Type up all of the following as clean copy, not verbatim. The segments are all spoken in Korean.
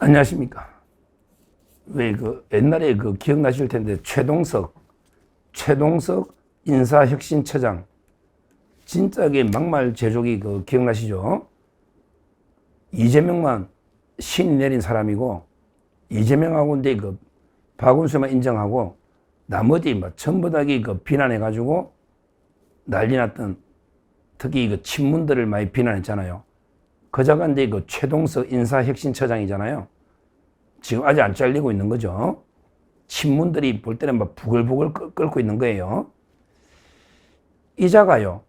안녕하십니까. 왜 옛날에 기억나실 텐데, 최동석 인사혁신처장. 진짜 막말 제조기 기억나시죠? 이재명만 신이 내린 사람이고, 이재명하고 근데 박원순만 인정하고, 나머지 전부 다 비난해가지고 난리 났던, 특히 친문들을 많이 비난했잖아요. 그자가 근데 최동석 인사혁신처장이잖아요. 지금 아직 안 잘리고 있는 거죠. 친문들이 볼 때는 막 부글부글 끓고 있는 거예요. 이자가요,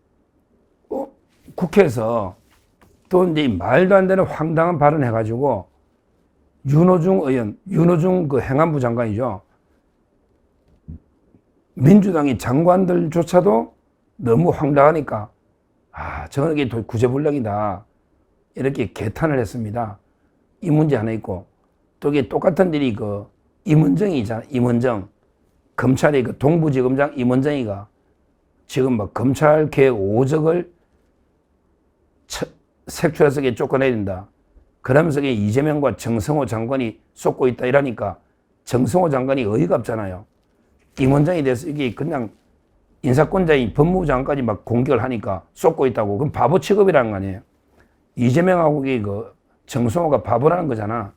국회에서 또 이제 말도 안 되는 황당한 발언 해가지고, 윤호중 의원, 윤호중 행안부 장관이죠. 민주당이 장관들조차도 너무 황당하니까, 저게 구제불능이다. 이렇게 개탄을 했습니다. 이 문제 하나 있고, 또 이게 똑같은 일이 임원정이잖아. 임원정. 검찰의 동부지검장 임원정이가 지금 검찰 개혁 5적을 색출해서 쫓아내야 된다. 그러면서 이재명과 정성호 장관이 쏟고 있다 이러니까 정성호 장관이 어이가 없잖아요. 임원장이 돼서 이게 그냥 인사권자인 법무부 장관까지 공격을 하니까 쏟고 있다고. 그럼 바보 취급이라는 거 아니에요. 이재명하고 정성호가 바보라는 거잖아.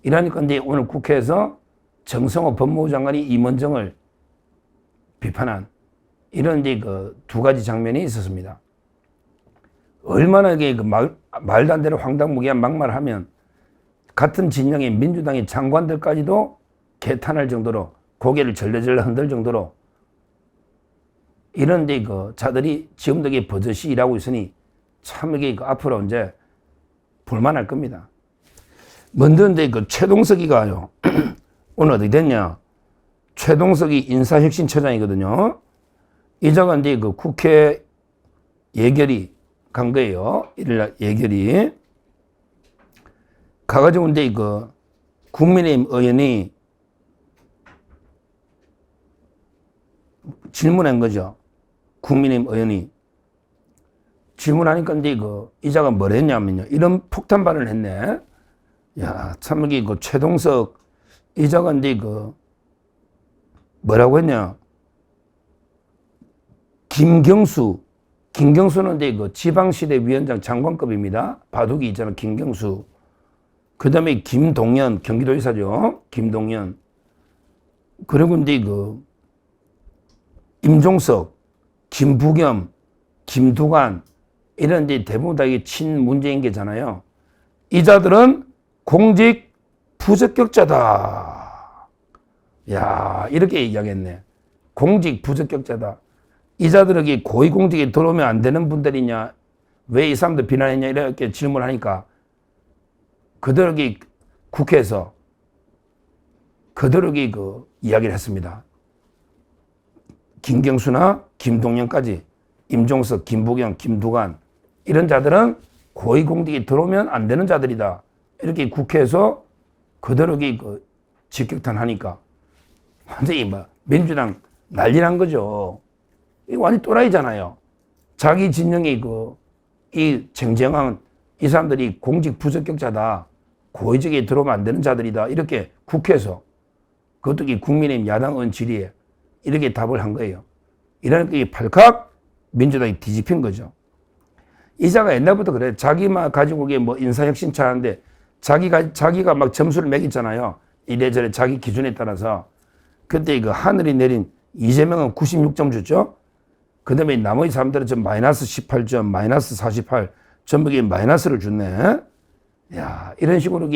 이러니까 이제 오늘 국회에서 정성호 법무부 장관이 임원정을 비판한 이런 이제 두 가지 장면이 있었습니다. 얼마나 이게 말도 안 되는 황당무계한 막말을 하면 같은 진영의 민주당의 장관들까지도 개탄할 정도로 고개를 절레절레 흔들 정도로 이런 데 자들이 지금도 버젓이 일하고 있으니 참 이게 앞으로 이제 볼만할 겁니다. 먼저 이제 최동석이가요, 오늘 어디 됐냐? 최동석이 인사혁신처장이거든요. 이자가 이제 국회 예결위 간 거예요. 일요일 예결위. 가가지고 이제 국민의힘 의원이 질문한 거죠. 국민의힘 의원이. 질문하니까 이제 이자가 뭘 했냐면요. 이런 폭탄 발언을 했네. 야, 참 이게 최동석 이자가 이제 뭐라고 했냐. 김경수는 이제 지방시대위원장 장관급입니다. 바둑이 있잖아, 김경수. 그 다음에 김동연, 경기도지사죠. 김동연. 그리고 이제 임종석, 김부겸, 김두관, 이런 이제 대부분 다 이게 친문재인 게잖아요. 이 자들은 공직 부적격자다. 야, 이렇게 이야기했네. 공직 부적격자다. 이 자들에게 고위공직에 들어오면 안 되는 분들이냐, 왜 이 사람들 비난했냐, 이렇게 질문하니까 그들에게 국회에서 그들에게 이야기를 했습니다. 김경수나 김동연까지, 임종석, 김부경, 김두관, 이런 자들은 고위공직에 들어오면 안 되는 자들이다. 이렇게 국회에서 그들에게 직격탄하니까 완전히 민주당 난리 난 거죠. 이거 완전 또라이잖아요. 자기 진영이 이 쟁쟁한 이 사람들이 공직 부적격자다. 고위직에 들어오면 안 되는 자들이다. 이렇게 국회에서 그것도 국민의힘 야당 의원 질의에 이렇게 답을 한 거예요. 이러니까 발칵 민주당이 뒤집힌 거죠. 이자가 옛날부터 그래. 자기만 가지고 인사혁신차 하는데 자기가 막 점수를 매겼잖아요. 이래저래 자기 기준에 따라서. 그때 하늘이 내린 이재명은 96점 줬죠. 그 다음에 나머지 사람들은 좀 마이너스 18점, 마이너스 48, 전부 마이너스를 줬네. 야, 이런 식으로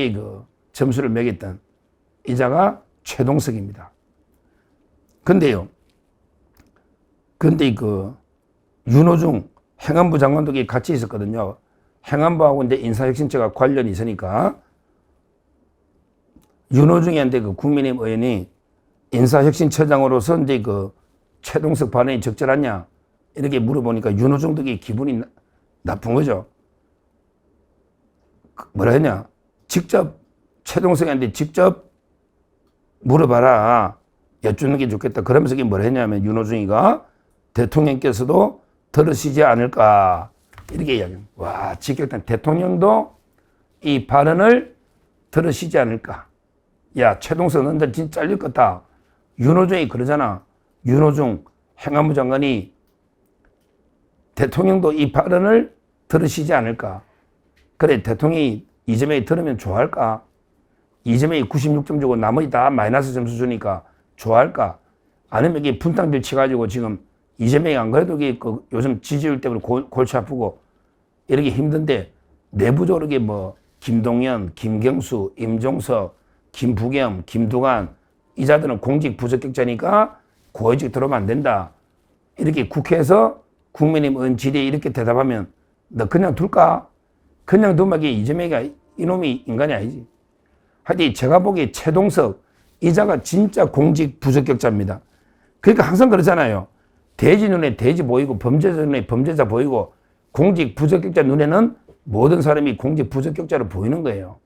점수를 매겼던 이자가 최동석입니다. 근데 윤호중 행안부 장관도 같이 있었거든요. 행안부하고 이제 인사혁신처가 관련이 있으니까 윤호중이한테 국민의힘 의원이 인사혁신처장으로서 이제 최동석 발언이 적절하냐 이렇게 물어보니까 윤호중도 기분이 나쁜 거죠. 뭐라 했냐? 직접 최동석한테 직접 물어봐라. 여쭈는 게 좋겠다. 그러면서 뭐라 했냐면 윤호중이가 대통령께서도 들으시지 않을까 이렇게 이야기합니다. 와, 직격탄. 대통령도 이 발언을 들으시지 않을까. 야, 최동석 너는 진짜 잘릴 거다. 윤호중이 그러잖아. 윤호중 행안부 장관이 대통령도 이 발언을 들으시지 않을까. 그래, 대통령이 이재명이 들으면 좋아할까? 이재명이 96점 주고 나머지 다 마이너스 점수 주니까 좋아할까? 아니면 이게 분탕질 치가지고 지금 이재명이 안 그래도 요즘 지지율 때문에 골치 아프고 이렇게 힘든데 내부적으로 뭐 김동연, 김경수, 임종석, 김부겸, 김두관 이 자들은 공직 부적격자니까 고위직 들어오면 안 된다. 이렇게 국회에서 국민의힘 의원 질의에 이렇게 대답하면 너 그냥 둘까? 그냥 두면 이재명이가 이놈이 인간이 아니지. 하여튼 제가 보기에 최동석 이자가 진짜 공직 부적격자입니다. 그러니까 항상 그러잖아요. 돼지 눈에 돼지 보이고 범죄자 눈에 범죄자 보이고 공직 부적격자 눈에는 모든 사람이 공직 부적격자로 보이는 거예요.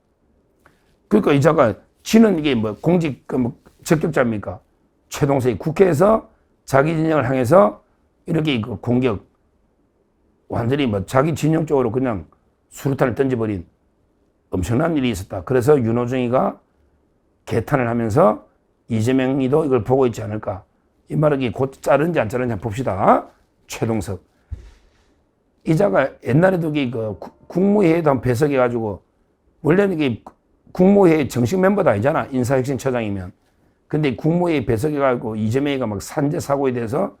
그러니까 이자가 지는 이게 뭐 공직 적격자입니까? 최동석이 국회에서 자기 진영을 향해서 이렇게 공격 완전히 뭐 자기 진영 쪽으로 그냥 수류탄을 던져버린 엄청난 일이 있었다. 그래서 윤호중이가 개탄을 하면서 이재명이도 이걸 보고 있지 않을까. 이 말이 곧 자르는지 안 자르는지 한번 봅시다. 최동석. 이자가 옛날에도 국무회의도 한 배석해가지고 원래는 이게 국무회의 정식 멤버도 아니잖아. 인사혁신처장이면. 근데 국무회의 배석해가지고 이재명이가 막 산재 사고에 대해서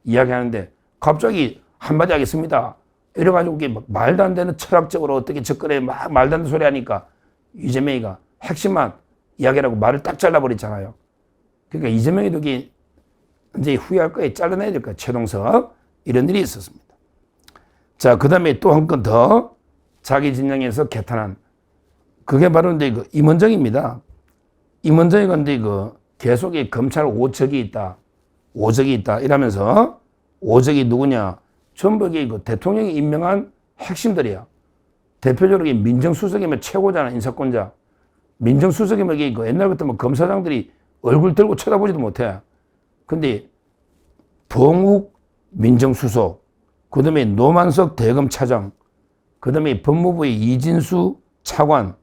이야기하는데 갑자기 한마디 하겠습니다. 이래가지고 이게 막 말도 안 되는 철학적으로 어떻게 접근해 막 말도 안 되는 소리 하니까 이재명이가 핵심만 이야기라고 말을 딱 잘라버렸잖아요. 그러니까 이재명이도 이게 이제 후회할 거예요. 잘라내야 될 거예요. 최동석. 이런 일이 있었습니다. 자, 그 다음에 또 한 건 더 자기 진영에서 개탄한 그게 바로 이제 임원정입니다. 임원정이 근데 계속 검찰 오적이 있다. 오적이 있다. 이러면서 오적이 누구냐. 전부 대통령이 임명한 핵심들이야. 대표적으로 민정수석이면 최고잖아. 인사권자. 민정수석이면 옛날부터 뭐 검사장들이 얼굴 들고 쳐다보지도 못해. 근데 봉욱 민정수석, 그 다음에 노만석 대검차장, 그 다음에 법무부의 이진수 차관,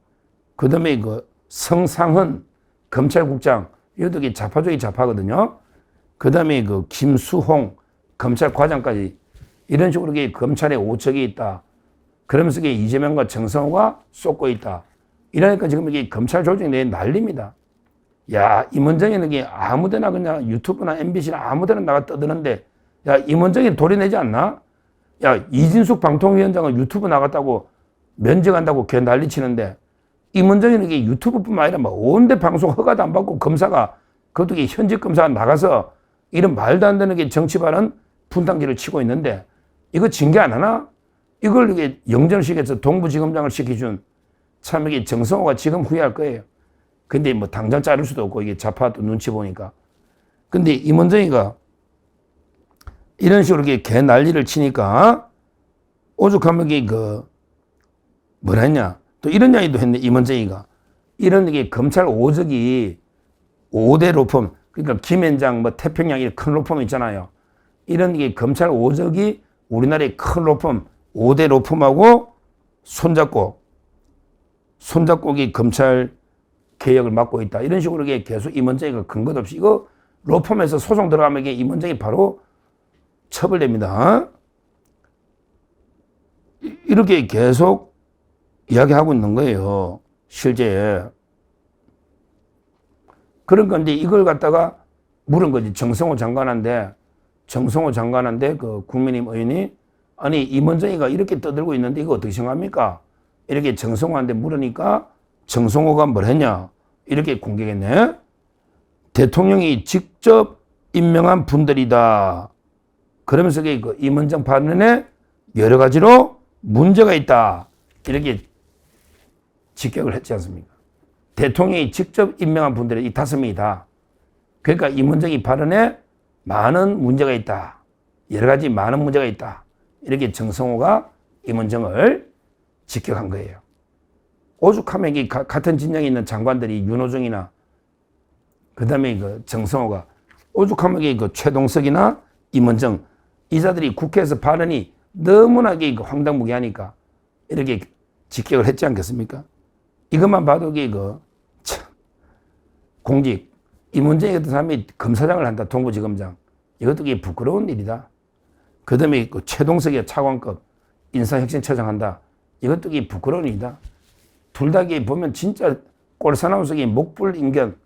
그 다음에 성상헌 검찰국장, 이것도 좌파적이 좌파거든요. 그 다음에 김수홍 검찰과장까지 이런 식으로 검찰에 오척이 있다. 그러면서 이재명과 정성호가 쏟고 있다. 이러니까 지금 이게 검찰 조직이 내 난립니다. 야, 임원정이는 아무데나 그냥 유튜브나 MBC나 아무데나 나가 떠드는데, 야, 임원정이 도려내지 않나? 야, 이진숙 방통위원장은 유튜브 나갔다고 면직한다고 걔 난리치는데, 임원정이는 유튜브뿐만 아니라 뭐 온데 방송 허가도 안 받고 검사가, 그것도 현직 검사가 나가서 이런 말도 안 되는 정치 발언 분탕질을 치고 있는데, 이거 징계 안 하나? 이걸 영전식에서 동부지검장을 시켜준 참 이게 정성호가 지금 후회할 거예요. 근데 뭐 당장 자를 수도 없고 이게 좌파도 눈치 보니까. 근데 임원정이가 이런 식으로 개 난리를 치니까 오죽하면 뭐라 했냐. 또 이런 이야기도 했네, 임원정이가. 이런 검찰 오적이 5대 로펌, 그러니까 김앤장, 뭐 태평양 이런 큰 로펌 있잖아요. 이런 검찰 오적이 우리나라의 큰 로펌, 5대 로펌하고 손잡고 검찰 개혁을 맡고 있다. 이런 식으로 계속 임원정이가 근거도 없이 이거 로펌에서 소송 들어가면 임원정이 바로 처벌됩니다. 이렇게 계속 이야기하고 있는 거예요. 실제. 그런 건데 이걸 갖다가 물은 거지. 정성호 장관한테 국민의힘 의원이 아니 임원정이가 이렇게 떠들고 있는데 이거 어떻게 생각합니까? 이렇게 정성호한테 물으니까 정성호가 뭘 했냐? 이렇게 공격했네. 대통령이 직접 임명한 분들이다. 그러면서 임원정 발언에 여러 가지로 문제가 있다. 이렇게 직격을 했지 않습니까? 대통령이 직접 임명한 분들이 이 5명이다. 그러니까 임원정이 발언에 많은 문제가 있다. 여러 가지 많은 문제가 있다. 이렇게 정성호가 임원정을 직격한 거예요. 오죽하면 같은 진영에 있는 장관들이 윤호중이나 그 다음에 정성호가 오죽하면 최동석이나 임원정 이자들이 국회에서 발언이 너무나 황당무계하니까 이렇게 직격을 했지 않겠습니까? 이것만 봐도 참, 공직, 이문정이 같은 사람이 검사장을 한다, 동부지검장. 이것도 부끄러운 일이다. 그 다음에 최동석이 차관급 인사혁신처장 한다. 이것도 부끄러운 일이다. 둘 다 보면 진짜 꼴사나무 속에 목불인견,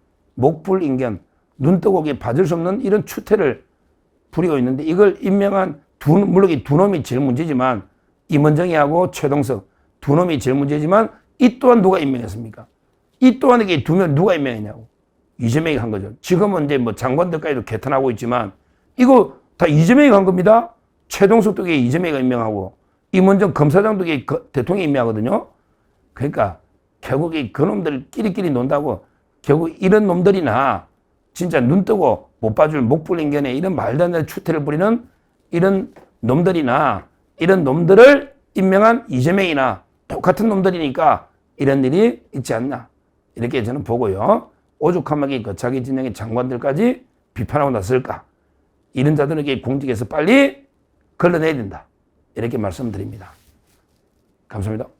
눈 뜨고 봐줄 수 없는 이런 추태를 부리고 있는데 이걸 임명한 물론 이 두 놈이 제일 문제지만 임원정이하고 최동석 두 놈이 제일 문제지만 이 또한 누가 임명했습니까? 이 또한 두 명 누가 임명했냐고. 이재명이 한 거죠. 지금은 이제 장관들까지도 개탄하고 있지만 이거 다 이재명이 한 겁니다. 최동석도 이재명이 임명하고 임원정 검사장도 대통령이 임명하거든요. 그러니까 결국에 그놈들 끼리끼리 논다고 결국 이런 놈들이나 진짜 눈 뜨고 못 봐줄 목불인견에 이런 말도 안 되는 추태를 부리는 이런 놈들이나 이런 놈들을 임명한 이재명이나 똑같은 놈들이니까 이런 일이 있지 않나. 이렇게 저는 보고요. 오죽하면 자기 진영의 장관들까지 비판하고 났을까. 이런 자들에게 공직에서 빨리 걸러내야 된다. 이렇게 말씀드립니다. 감사합니다.